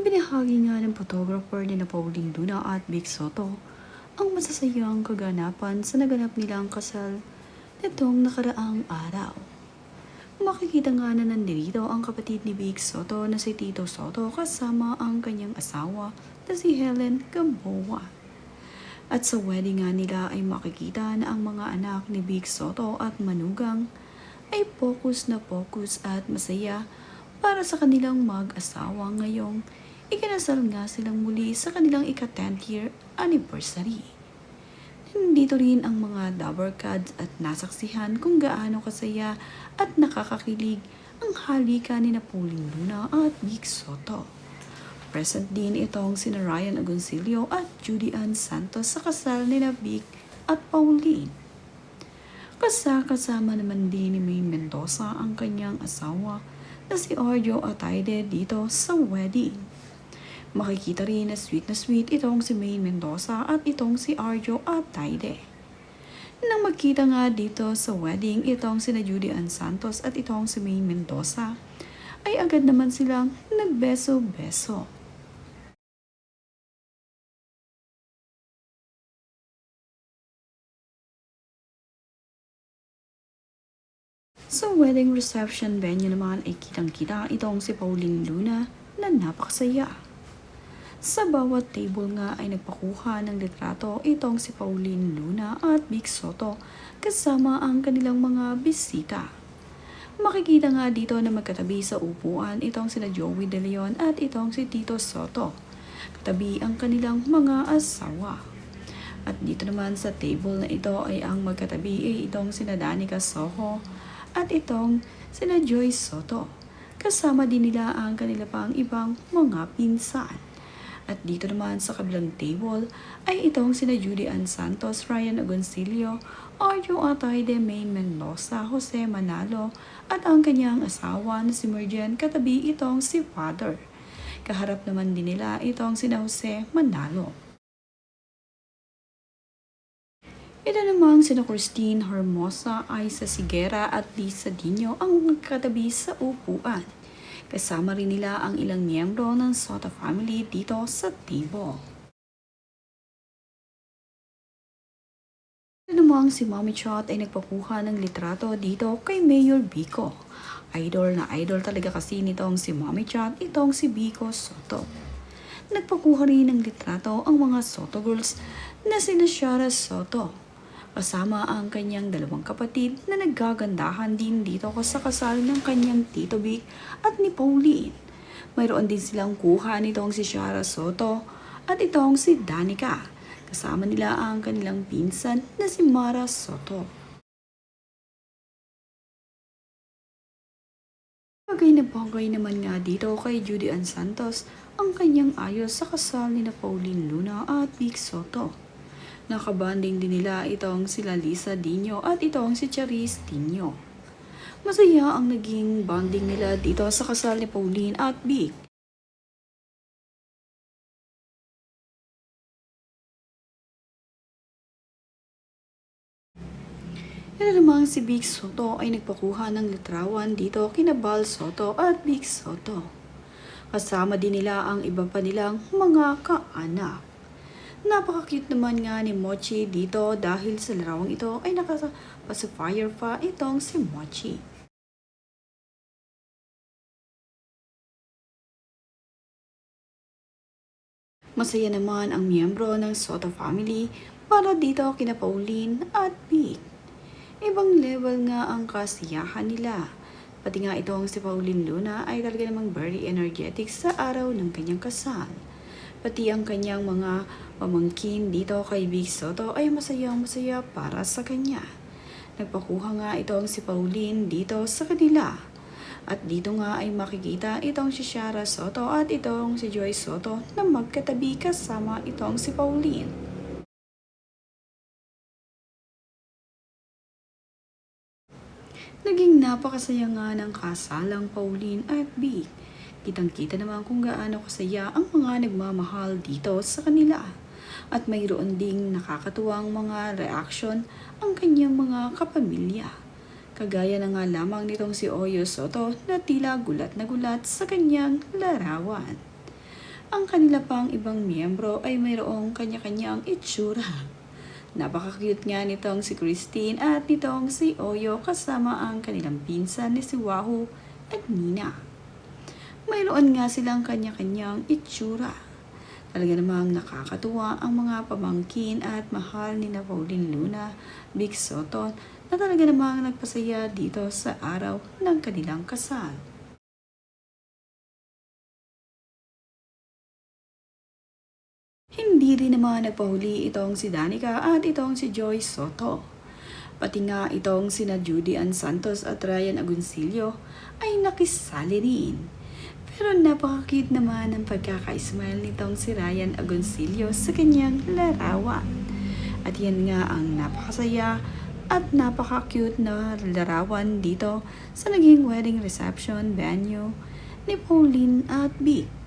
Ibinahagi nga ng photographer ni na Pauline Luna at Vic Soto ang masasayang kaganapan sa naganap nilang kasal nitong nakaraang araw. Makikita nga na nandito ang kapatid ni Vic Soto na si Tito Soto kasama ang kanyang asawa na si Helen Gamboa. At sa wedding nga nila ay makikita na ang mga anak ni Vic Soto at Manugang ay focus na focus at masaya para sa kanilang mag-asawa ngayong ikinasal nga silang muli sa kanilang ika-10th year anniversary. Nandito rin ang mga Dabarkads at nasaksihan kung gaano kasaya at nakakakilig ang halika ni Pauline Luna at Vic Soto. Present din itong sina Ryan Agoncillo at Judy Ann Santos sa kasal ni Vic at Pauline. Kasama naman din ni May Mendoza ang kanyang asawa na si Arjo Ataide dito sa wedding. Makikita rin na sweet itong si May Mendoza at itong si Arjo Ataide. Nang magkita nga dito sa wedding itong sina Judy Ann Santos at itong si May Mendoza, ay agad naman silang nagbeso-beso. Sa wedding reception venue naman ay kitang-kita itong si Pauline Luna na napakasaya. Sa bawat table nga ay nagpakuha ng litrato itong si Pauline Luna at Vic Soto kasama ang kanilang mga bisita. Makikita nga dito na magkatabi sa upuan itong sina Joey De Leon at itong si Tito Soto. Katabi ang kanilang mga asawa. At dito naman sa table na ito ay ang magkatabi ay itong sina Danica Soho at itong sina Joy Soto. Kasama din nila ang kanila pang ibang mga pinsan. At dito naman sa kabilang table ay itong sina Judy Ann Santos, Ryan Agoncillo, Arjo Ataide, May Mendoza, Jose Manalo at ang kanyang asawa na si Merjen, katabi itong si Father. Kaharap naman din nila itong sina Jose Manalo. Ito namang sina Christine Hermosa, Aiza Sigera at Lisa Dino ang magkatabi sa upuan. Kasama rin nila ang ilang miyembro ng Soto family dito sa table. Ito namang si Mommy Chot ay nagpakuha ng litrato dito kay Mayor Vico. Idol na idol talaga kasi nitong si Mommy Chot, itong si Vico Soto. Nagpakuha rin ng litrato ang mga Soto girls na sina Shara Soto. Kasama ang kanyang dalawang kapatid na naggagandahan din dito sa kasal ng kanyang Tito Vic at ni Pauline. Mayroon din silang kuha nitong si Shara Soto at itong si Danica. Kasama nila ang kanilang pinsan na si Mara Soto. Bagay naman nga dito kay Judy Ann Santos ang kanyang ayos sa kasal ni Pauline Luna at Vic Soto. Nakabanding din nila itong sila Lisa Dino at itong si Charis Dino. Masaya ang naging bonding nila dito sa kasal ni Pauline at Vic. Ito namang si Vic Soto ay nagpakuha ng litrawan dito kina Bal Soto at Vic Soto. Kasama din nila ang iba pa nilang mga kaanak. Napaka-cute naman nga ni Mochi dito dahil sa larawang ito ay naka-pacifier pa itong si Mochi. Masaya naman ang miyembro ng Soto family para dito kina Pauline at Vic. Ibang level nga ang kasiyahan nila. Pati nga itong si Pauline Luna ay talaga namang very energetic sa araw ng kanyang kasal. Pati ang kanyang mga pamangkin dito kay Vic Soto ay masayang-masaya para sa kanya. Nagpakuha nga itong si Pauline dito sa kanila. At dito nga ay makikita itong si Shara Soto at itong si Joy Soto na magkatabi kasama itong si Pauline. Naging napakasaya nga ng kasalang Pauline at Vic. Kitang-kita naman kung gaano kasaya ang mga nagmamahal dito sa kanila. At mayroon ding nakakatuwang mga reaksyon ang kanyang mga kapamilya. Kagaya na nga lamang nitong si Oyo Soto na tila gulat na gulat sa kanyang larawan. Ang kanila pang ibang miyembro ay mayroong kanya-kanyang itsura. Napaka-cute nga nitong si Christine at nitong si Oyo kasama ang kanilang pinsan ni si Wahoo at Nina. Mayroon nga silang kanya-kanyang itsura. Talaga namang nakakatuwa ang mga pamangkin at mahal ni na Pauline Luna, Big Soto na talaga namang nagpasaya dito sa araw ng kanilang kasal. Hindi rin naman nagpahuli itong si Danica at itong si Joy Soto. Pati nga itong sina Judy Ann Santos at Ryan Agoncillo ay nakisali rin. Pero napaka-cute naman ang pagkaka-smile nitong si Ryan Agoncillo sa kanyang larawan. At yan nga ang napakasaya at napaka-cute na larawan dito sa naging wedding reception venue ni Pauline at Vic.